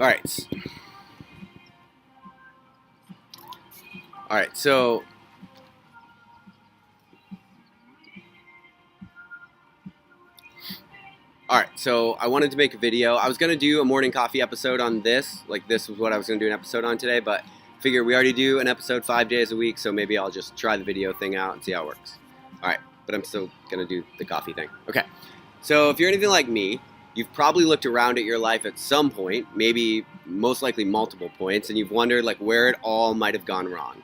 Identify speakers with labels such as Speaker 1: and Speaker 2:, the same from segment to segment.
Speaker 1: All right. All right. So I wanted to make a video. I was gonna do a morning coffee episode on this. Like this was what I was gonna do an episode on today, but figure we already do an episode 5 days a week, so maybe I'll just try the video thing out and see how it works. All right, but I'm still gonna do the coffee thing. Okay. So if you're anything like me, you've probably looked around at your life at some point, maybe most likely multiple points, and you've wondered like where it all might have gone wrong.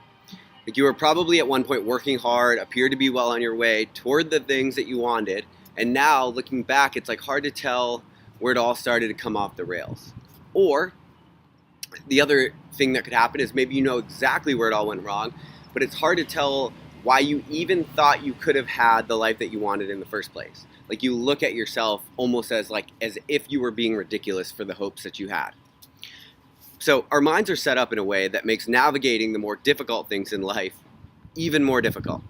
Speaker 1: Like you were probably at one point working hard, appeared to be well on your way toward the things that you wanted, and now looking back, it's like hard to tell where it all started to come off the rails. Or the other thing that could happen is maybe you know exactly where it all went wrong, but it's hard to tell why you even thought you could have had the life that you wanted in the first place. Like you look at yourself almost as if you were being ridiculous for the hopes that you had. So our minds are set up in a way that makes navigating the more difficult things in life even more difficult.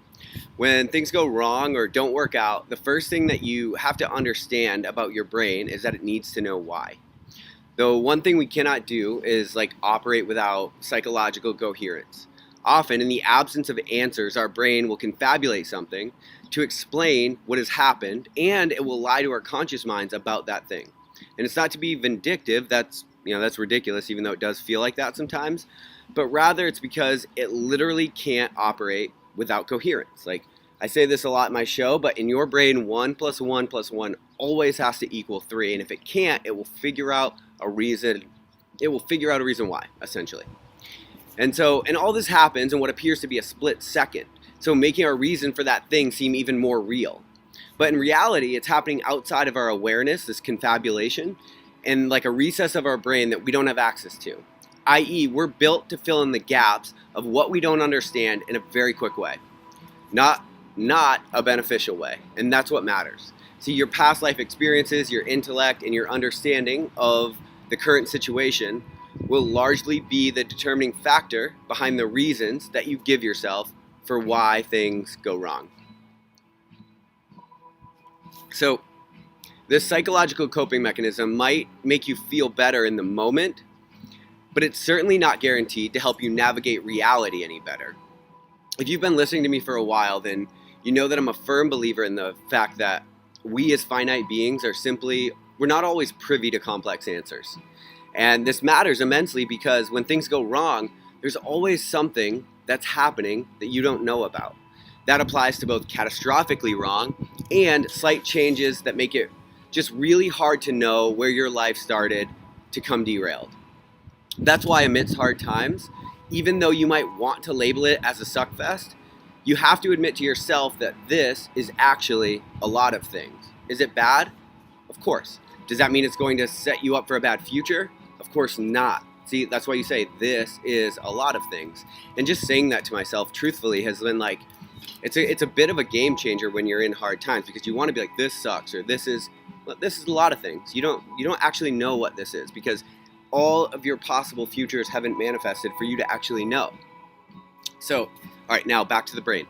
Speaker 1: When things go wrong or don't work out, the first thing that you have to understand about your brain is that it needs to know why. Though one thing we cannot do is like operate without psychological coherence. Often, in the absence of answers, our brain will confabulate something to explain what has happened, and it will lie to our conscious minds about that thing. And it's not to be vindictive, that's ridiculous, even though it does feel like that sometimes, but rather it's because it literally can't operate without coherence. Like I say this a lot in my show, but in your brain, 1 plus 1 plus 1 always has to equal 3, and if it can't, it will figure out a reason. It will figure out a reason why, essentially. And all this happens in what appears to be a split second, so making our reason for that thing seem even more real. But in reality, it's happening outside of our awareness, this confabulation, and like a recess of our brain that we don't have access to. I.e., we're built to fill in the gaps of what we don't understand in a very quick way. Not a beneficial way, and that's what matters. See, your past life experiences, your intellect, and your understanding of the current situation will largely be the determining factor behind the reasons that you give yourself for why things go wrong. So, this psychological coping mechanism might make you feel better in the moment, but it's certainly not guaranteed to help you navigate reality any better. If you've been listening to me for a while, then you know that I'm a firm believer in the fact that we as finite beings we're not always privy to complex answers. And this matters immensely because when things go wrong, there's always something that's happening that you don't know about. That applies to both catastrophically wrong and slight changes that make it just really hard to know where your life started to come derailed. That's why amidst hard times, even though you might want to label it as a suckfest, you have to admit to yourself that this is actually a lot of things. Is it bad? Of course. Does that mean it's going to set you up for a bad future? Of course not. See, that's why you say this is a lot of things. And just saying that to myself truthfully has been like, it's a bit of a game changer when you're in hard times, because you want to be like, this sucks, or this is a lot of things. You don't actually know what this is, because all of your possible futures haven't manifested for you to actually know. So, all right, now back to the brain.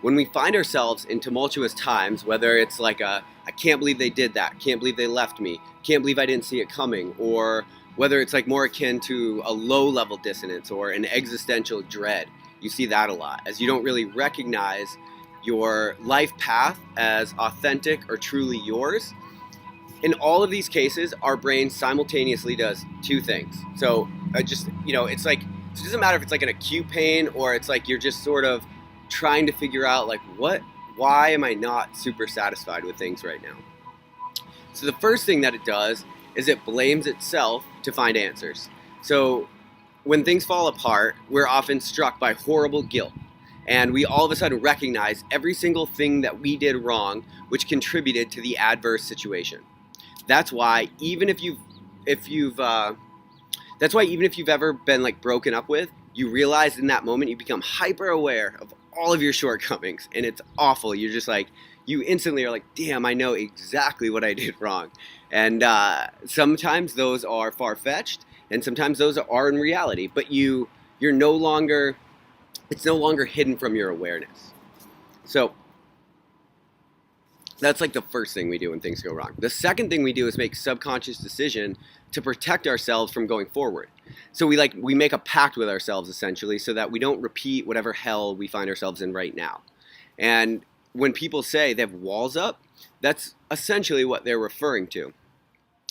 Speaker 1: When we find ourselves in tumultuous times, whether it's like I can't believe they did that, can't believe they left me, can't believe I didn't see it coming, or whether it's like more akin to a low-level dissonance or an existential dread, you see that a lot, as you don't really recognize your life path as authentic or truly yours. In all of these cases, our brain simultaneously does two things. So it's like, it doesn't matter if it's like an acute pain or it's like you're just sort of trying to figure out like, why am I not super satisfied with things right now? So the first thing that it does is it blames itself to find answers. So when things fall apart, we're often struck by horrible guilt. And we all of a sudden recognize every single thing that we did wrong, which contributed to the adverse situation. That's why even if you've ever been like broken up with, you realize in that moment you become hyper aware of all of your shortcomings, and it's awful. You're just like, you instantly are like, damn, I know exactly what I did wrong. And sometimes those are far-fetched, and sometimes those are in reality, but it's no longer hidden from your awareness. So That's like the first thing we do when things go wrong. The second thing we do is make subconscious decision to protect ourselves from going forward. So we make a pact with ourselves essentially so that we don't repeat whatever hell we find ourselves in right now. And when people say they have walls up, that's essentially what they're referring to.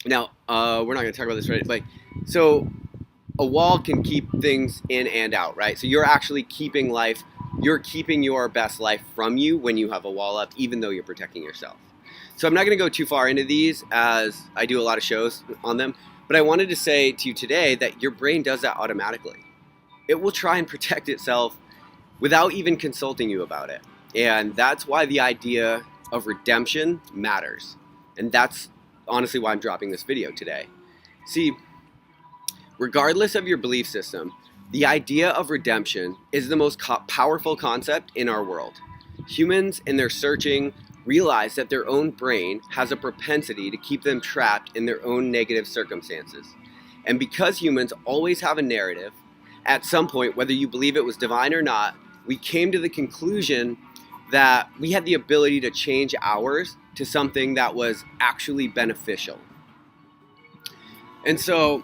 Speaker 1: Now, we're not going to talk about this right, but so a wall can keep things in and out, right? So you're actually keeping your best life from you when you have a wall up, even though you're protecting yourself. So I'm not going to go too far into these as I do a lot of shows on them, but I wanted to say to you today that your brain does that automatically. It will try and protect itself without even consulting you about it. And that's why the idea of redemption matters. And that's honestly why I'm dropping this video today. See, regardless of your belief system, the idea of redemption is the most powerful concept in our world. Humans, in their searching, realize that their own brain has a propensity to keep them trapped in their own negative circumstances. And because humans always have a narrative, at some point, whether you believe it was divine or not, we came to the conclusion that we had the ability to change ours to something that was actually beneficial. And so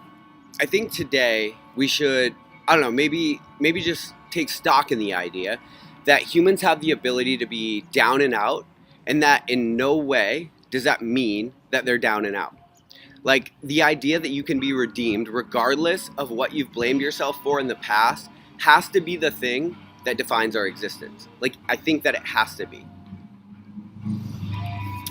Speaker 1: I think today we should, maybe just take stock in the idea that humans have the ability to be down and out, and that in no way does that mean that they're down and out. Like the idea that you can be redeemed regardless of what you've blamed yourself for in the past has to be the thing that defines our existence. Like, I think that it has to be.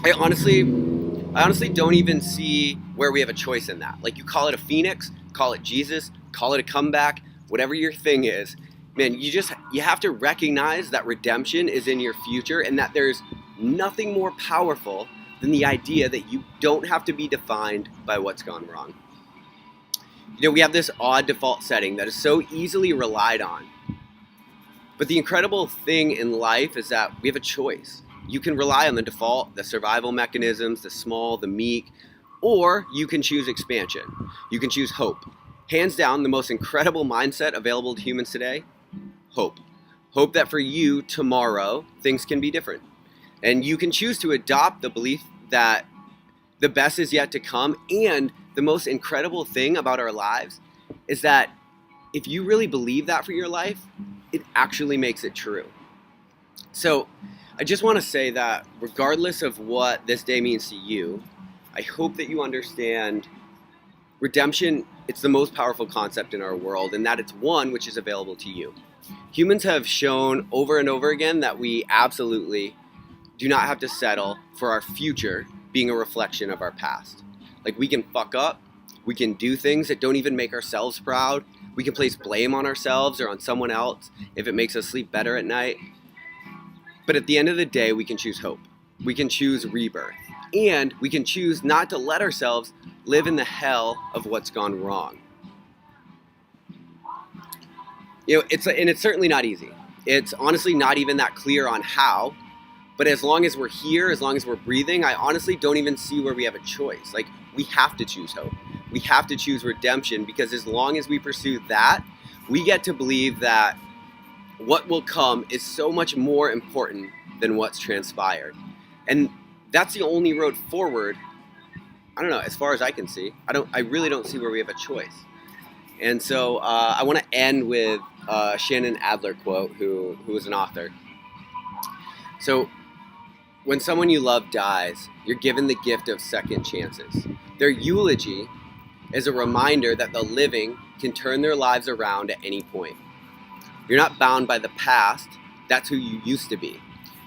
Speaker 1: I honestly don't even see where we have a choice in that. Like, you call it a phoenix, call it Jesus, call it a comeback, whatever your thing is, man, you have to recognize that redemption is in your future and that there's nothing more powerful than the idea that you don't have to be defined by what's gone wrong. You know, we have this odd default setting that is so easily relied on. But the incredible thing in life is that we have a choice. You can rely on the default, the survival mechanisms, the small, the meek, or you can choose expansion. You can choose hope. Hands down, the most incredible mindset available to humans today, hope. Hope that for you tomorrow, things can be different. And you can choose to adopt the belief that the best is yet to come. And the most incredible thing about our lives is that if you really believe that for your life, it actually makes it true. So I just want to say that regardless of what this day means to you, I hope that you understand redemption. It's the most powerful concept in our world, and that it's one which is available to you. Humans have shown over and over again that we absolutely do not have to settle for our future being a reflection of our past. Like, we can fuck up, we can do things that don't even make ourselves proud, we can place blame on ourselves or on someone else if it makes us sleep better at night. But at the end of the day, we can choose hope. We can choose rebirth. And we can choose not to let ourselves live in the hell of what's gone wrong. You know, it's certainly not easy. It's honestly not even that clear on how. But as long as we're here, as long as we're breathing, I honestly don't even see where we have a choice. Like, we have to choose hope. We have to choose redemption, because as long as we pursue that, we get to believe that what will come is so much more important than what's transpired. And that's the only road forward. I don't know, as far as I can see. I really don't see where we have a choice. And so I want to end with a Shannon Adler quote, who was an author. So, when someone you love dies, you're given the gift of second chances. Their eulogy is a reminder that the living can turn their lives around at any point. You're not bound by the past. That's who you used to be.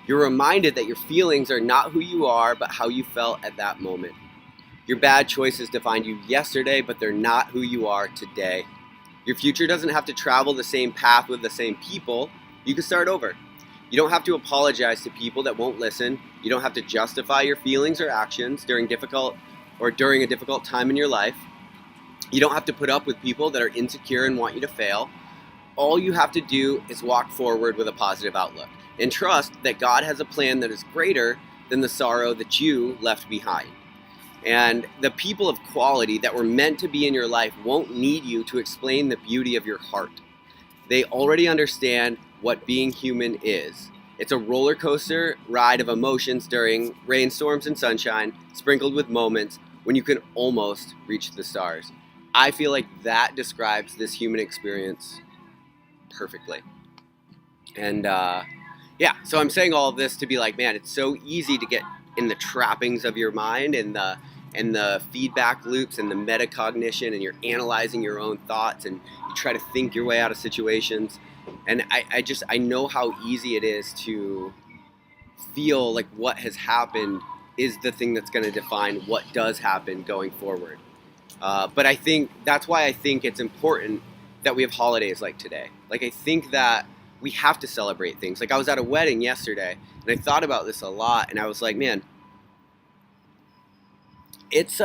Speaker 1: You're reminded that your feelings are not who you are, but how you felt at that moment. Your bad choices defined you yesterday, but they're not who you are today. Your future doesn't have to travel the same path with the same people. You can start over. You don't have to apologize to people that won't listen. You don't have to justify your feelings or actions during a difficult time in your life. You don't have to put up with people that are insecure and want you to fail. All you have to do is walk forward with a positive outlook and trust that God has a plan that is greater than the sorrow that you left behind. And the people of quality that were meant to be in your life won't need you to explain the beauty of your heart. They already understand what being human is, It's a roller coaster ride of emotions during rainstorms and sunshine, sprinkled with moments when you can almost reach the stars. I feel like that describes this human experience perfectly. And yeah, so I'm saying all of this to be like, man, it's so easy to get in the trappings of your mind and the feedback loops and the metacognition, and you're analyzing your own thoughts and you try to think your way out of situations. And I know how easy it is to feel like what has happened is the thing that's going to define what does happen going forward. But I think that's why I think it's important that we have holidays like today. Like, I think that we have to celebrate things. Like, I was at a wedding yesterday and I thought about this a lot, and I was like, man, it's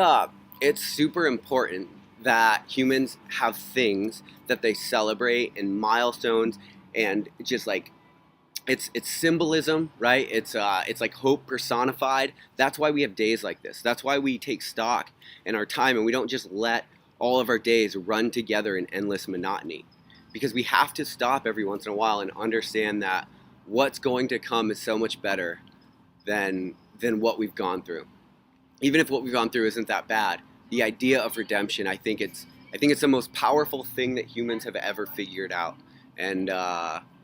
Speaker 1: super important that humans have things that they celebrate and milestones, and just like it's symbolism, right? It's like hope personified. That's why we have days like this. That's why we take stock in our time and we don't just let all of our days run together in endless monotony, because we have to stop every once in a while and understand that what's going to come is so much better than what we've gone through. Even if what we've gone through isn't that bad, the idea of redemption, I think it's the most powerful thing that humans have ever figured out. And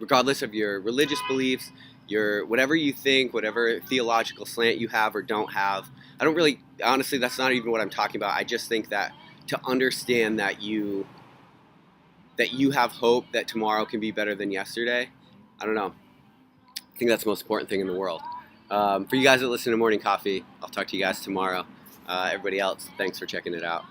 Speaker 1: regardless of your religious beliefs, your whatever you think, whatever theological slant you have or don't have, I don't really, honestly, that's not even what I'm talking about. I just think that to understand that you have hope that tomorrow can be better than yesterday, I don't know. I think that's the most important thing in the world. For you guys that listen to Morning Coffee, I'll talk to you guys tomorrow. Everybody else, thanks for checking it out.